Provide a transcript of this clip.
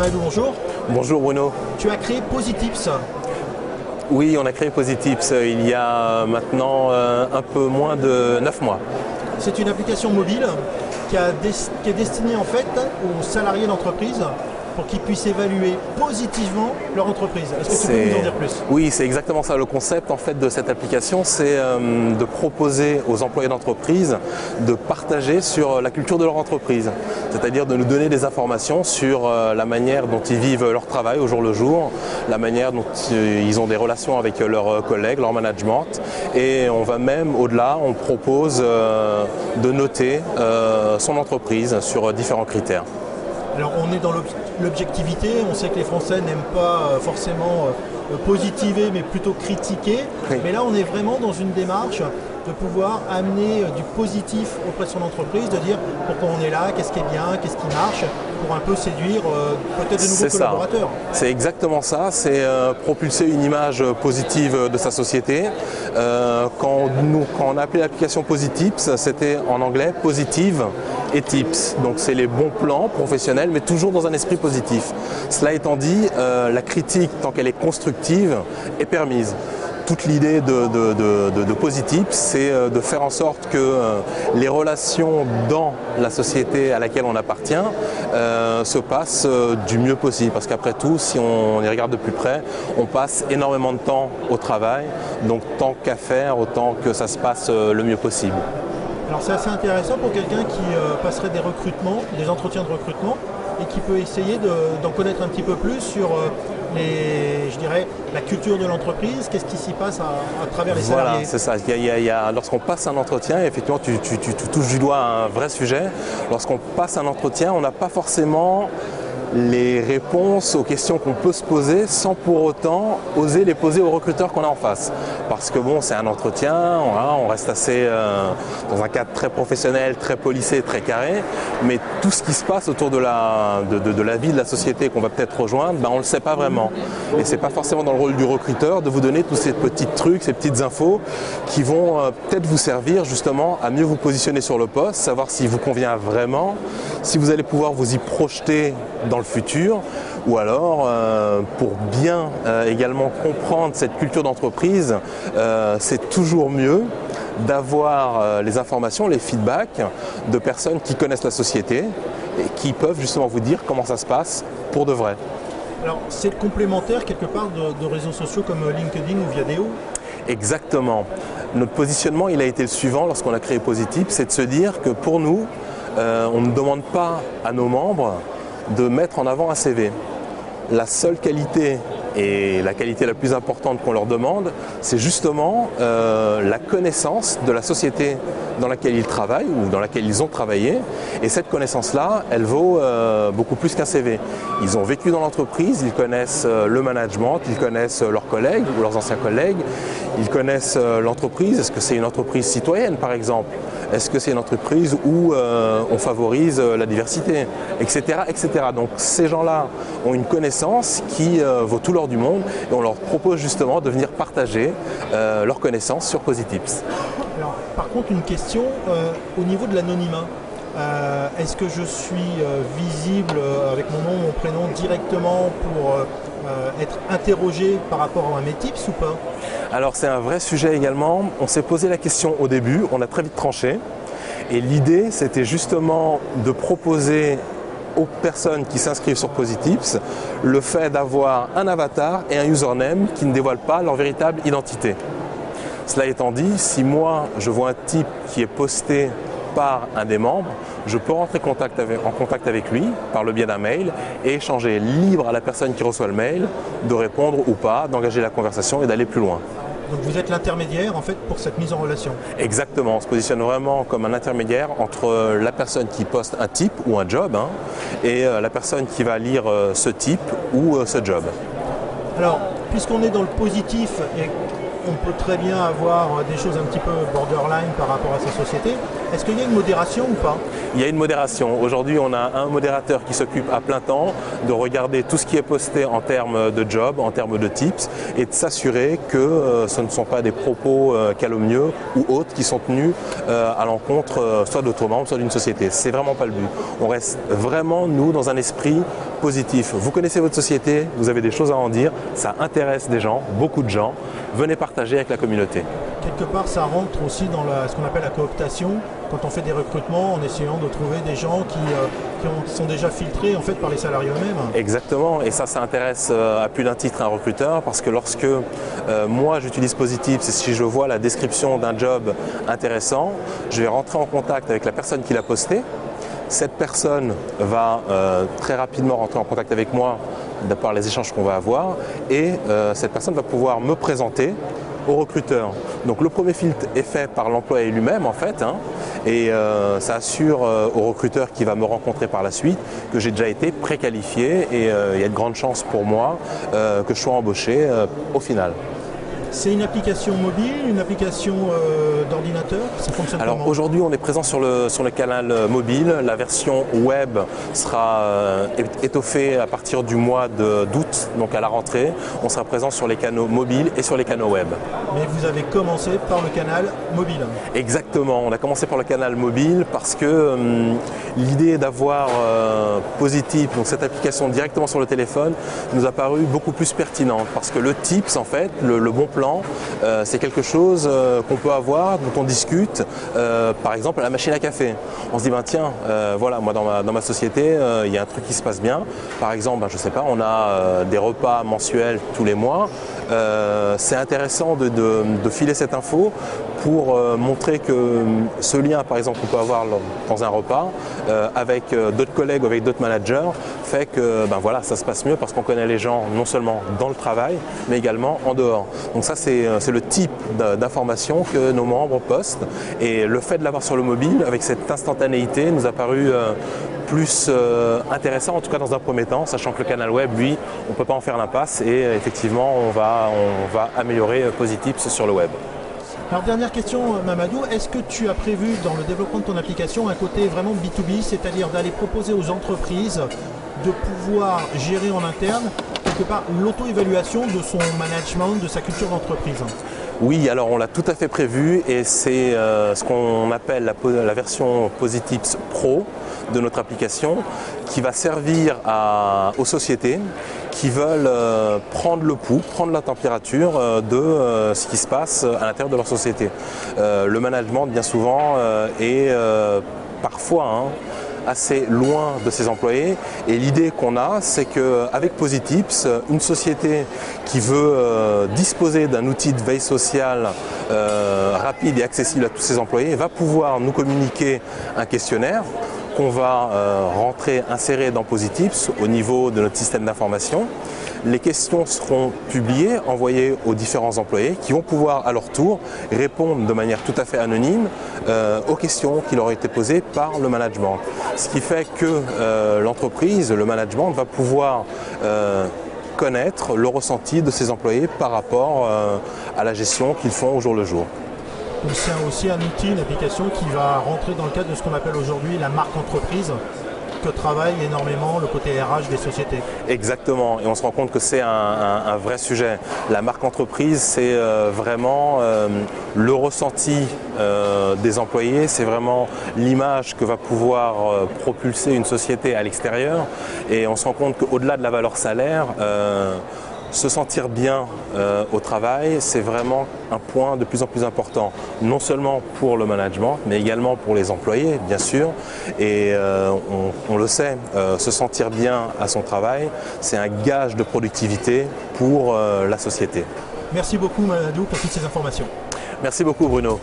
Jamel, bonjour. Bonjour Bruno. Tu as créé Positips. Oui, on a créé Positips il y a maintenant un peu moins de 9 mois. C'est une application mobile qui est destinée en fait aux salariés d'entreprise pour qu'ils puissent évaluer positivement leur entreprise. Est-ce que tu peux nous en dire plus? Oui, c'est exactement ça. Le concept en fait de cette application, c'est de proposer aux employés d'entreprise de partager sur la culture de leur entreprise. C'est-à-dire de nous donner des informations sur la manière dont ils vivent leur travail au jour le jour, la manière dont ils ont des relations avec leurs collègues, leur management. Et on va même au-delà, on propose de noter son entreprise sur différents critères. Alors on est dans l'objectivité, on sait que les Français n'aiment pas forcément positiver mais plutôt critiquer. Oui. Mais là on est vraiment dans une démarche de pouvoir amener du positif auprès de son entreprise, de dire pourquoi on est là, qu'est-ce qui est bien, qu'est-ce qui marche, pour un peu séduire peut-être de nouveaux collaborateurs. C'est exactement ça, c'est propulser une image positive de sa société. Quand on a appelé l'application Positips, c'était en anglais Positive et Tips. Donc c'est les bons plans professionnels, mais toujours dans un esprit positif. Cela étant dit, la critique, tant qu'elle est constructive, est permise. Toute l'idée de Positips, c'est de faire en sorte que les relations dans la société à laquelle on appartient se passent du mieux possible. Parce qu'après tout, si on y regarde de plus près, on passe énormément de temps au travail. Donc tant qu'à faire, autant que ça se passe le mieux possible. Alors c'est assez intéressant pour quelqu'un qui passerait des recrutements, des entretiens de recrutement, et qui peut essayer d'en connaître un petit peu plus sur la culture de l'entreprise, qu'est-ce qui s'y passe à travers les salariés. Voilà, c'est ça. Lorsqu'on passe un entretien, effectivement, tu touches du doigt un vrai sujet. Lorsqu'on passe un entretien, on n'a pas forcément les réponses aux questions qu'on peut se poser sans pour autant oser les poser aux recruteurs qu'on a en face. Parce que bon, c'est un entretien, on reste assez dans un cadre très professionnel, très policé, très carré, mais tout ce qui se passe autour de la vie de la société qu'on va peut-être rejoindre, on ne le sait pas vraiment. Et c'est pas forcément dans le rôle du recruteur de vous donner tous ces petits trucs, ces petites infos qui vont peut-être vous servir justement à mieux vous positionner sur le poste, savoir s'il vous convient vraiment, si vous allez pouvoir vous y projeter dans le futur, ou alors pour bien également comprendre cette culture d'entreprise, c'est toujours mieux d'avoir les informations, les feedbacks de personnes qui connaissent la société et qui peuvent justement vous dire comment ça se passe pour de vrai. Alors c'est complémentaire quelque part de réseaux sociaux comme LinkedIn ou Viadeo? Exactement. Notre positionnement il a été le suivant lorsqu'on a créé Positips, c'est de se dire que pour nous, on ne demande pas à nos membres de mettre en avant un CV. La seule qualité et la qualité la plus importante qu'on leur demande, c'est justement la connaissance de la société dans laquelle ils travaillent ou dans laquelle ils ont travaillé. Et cette connaissance-là, elle vaut beaucoup plus qu'un CV. Ils ont vécu dans l'entreprise, ils connaissent le management, ils connaissent leurs collègues ou leurs anciens collègues, ils connaissent l'entreprise. Est-ce que c'est une entreprise citoyenne par exemple? Est-ce que c'est une entreprise où on favorise la diversité, etc., etc. Donc ces gens-là ont une connaissance qui vaut tout l'or du monde et on leur propose justement de venir partager leurs connaissances sur Positips. Alors, par contre, une question au niveau de l'anonymat. Est-ce que je suis visible avec mon nom, mon prénom directement pour être interrogé par rapport à mes tips ou pas? Alors c'est un vrai sujet également. On s'est posé la question au début, on a très vite tranché. Et l'idée, c'était justement de proposer aux personnes qui s'inscrivent sur Positips le fait d'avoir un avatar et un username qui ne dévoilent pas leur véritable identité. Cela étant dit, si moi je vois un type qui est posté par un des membres, je peux rentrer en contact avec lui par le biais d'un mail et échanger libre à la personne qui reçoit le mail de répondre ou pas, d'engager la conversation et d'aller plus loin. Donc vous êtes l'intermédiaire en fait pour cette mise en relation. Exactement, on se positionne vraiment comme un intermédiaire entre la personne qui poste un type ou un job et la personne qui va lire ce type ou ce job. Alors, puisqu'on est dans le positif et on peut très bien avoir des choses un petit peu borderline par rapport à sa société, est-ce qu'il y a une modération ou pas? Il y a une modération. Aujourd'hui, on a un modérateur qui s'occupe à plein temps de regarder tout ce qui est posté en termes de job, en termes de tips, et de s'assurer que ce ne sont pas des propos calomnieux ou autres qui sont tenus à l'encontre soit d'autres membres, soit d'une société. C'est vraiment pas le but. On reste vraiment, nous, dans un esprit positif. Vous connaissez votre société, vous avez des choses à en dire, ça intéresse des gens, beaucoup de gens. Venez partager avec la communauté. Quelque part, ça rentre aussi dans ce qu'on appelle la cooptation, quand on fait des recrutements en essayant de trouver des gens qui sont déjà filtrés en fait, par les salariés eux-mêmes. Exactement, et ça intéresse à plus d'un titre un recruteur, parce que lorsque moi j'utilise Positif, c'est si je vois la description d'un job intéressant, je vais rentrer en contact avec la personne qui l'a posté. Cette personne va très rapidement rentrer en contact avec moi par les échanges qu'on va avoir, et cette personne va pouvoir me présenter au recruteur. Donc le premier filtre est fait par l'employé lui-même en fait, hein, et ça assure au recruteur qui va me rencontrer par la suite que j'ai déjà été préqualifié, et il y a de grandes chances pour moi que je sois embauché au final. C'est une application mobile, une application d'ordinateur? Ça fonctionne comment? Alors aujourd'hui on est présent sur le canal mobile. La version web sera étoffée à partir du mois d'août, donc à la rentrée. On sera présent sur les canaux mobiles et sur les canaux web. Mais vous avez commencé par le canal mobile? Exactement, on a commencé par le canal mobile parce que l'idée d'avoir Positif, donc cette application directement sur le téléphone, nous a paru beaucoup plus pertinente, parce que le tips en fait, le bon plan, c'est quelque chose qu'on peut avoir, dont on discute, par exemple à la machine à café. On se dit, ben, tiens, voilà, moi dans ma société, il y a un truc qui se passe bien. Par exemple, ben, je sais pas, on a des repas mensuels tous les mois. C'est intéressant de filer cette info pour montrer que ce lien, par exemple, qu'on peut avoir dans un repas avec d'autres collègues, avec d'autres managers, fait que ben voilà, ça se passe mieux parce qu'on connaît les gens non seulement dans le travail, mais également en dehors. Donc ça, c'est le type d'information que nos membres postent, et le fait de l'avoir sur le mobile, avec cette instantanéité, nous a paru plus intéressant, en tout cas dans un premier temps, sachant que le canal web, lui, on ne peut pas en faire l'impasse, et effectivement, on va améliorer Positif sur le web. Alors dernière question Mamadou, est-ce que tu as prévu dans le développement de ton application un côté vraiment B2B, c'est-à-dire d'aller proposer aux entreprises de pouvoir gérer en interne quelque part l'auto-évaluation de son management, de sa culture d'entreprise? Oui, alors on l'a tout à fait prévu, et c'est ce qu'on appelle la version Positif Pro de notre application, qui va servir aux sociétés qui veulent prendre le pouls, prendre la température de ce qui se passe à l'intérieur de leur société. Le management, bien souvent, est parfois assez loin de ses employés, et l'idée qu'on a, c'est qu'avec Positips, une société qui veut disposer d'un outil de veille sociale rapide et accessible à tous ses employés va pouvoir nous communiquer un questionnaire qu'on va insérer dans Positips au niveau de notre système d'information. Les questions seront publiées, envoyées aux différents employés qui vont pouvoir à leur tour répondre de manière tout à fait anonyme aux questions qui leur ont été posées par le management. Ce qui fait que l'entreprise, le management, va pouvoir connaître le ressenti de ses employés par rapport à la gestion qu'ils font au jour le jour. Donc c'est aussi un outil, une application qui va rentrer dans le cadre de ce qu'on appelle aujourd'hui la marque entreprise, que travaille énormément le côté RH des sociétés. Exactement, et on se rend compte que c'est un vrai sujet. La marque entreprise, c'est vraiment le ressenti des employés, c'est vraiment l'image que va pouvoir propulser une société à l'extérieur, et on se rend compte qu'au-delà de la valeur salaire, se sentir bien au travail, c'est vraiment un point de plus en plus important, non seulement pour le management, mais également pour les employés, bien sûr. Et on le sait, se sentir bien à son travail, c'est un gage de productivité pour la société. Merci beaucoup Mamadou pour toutes ces informations. Merci beaucoup Bruno.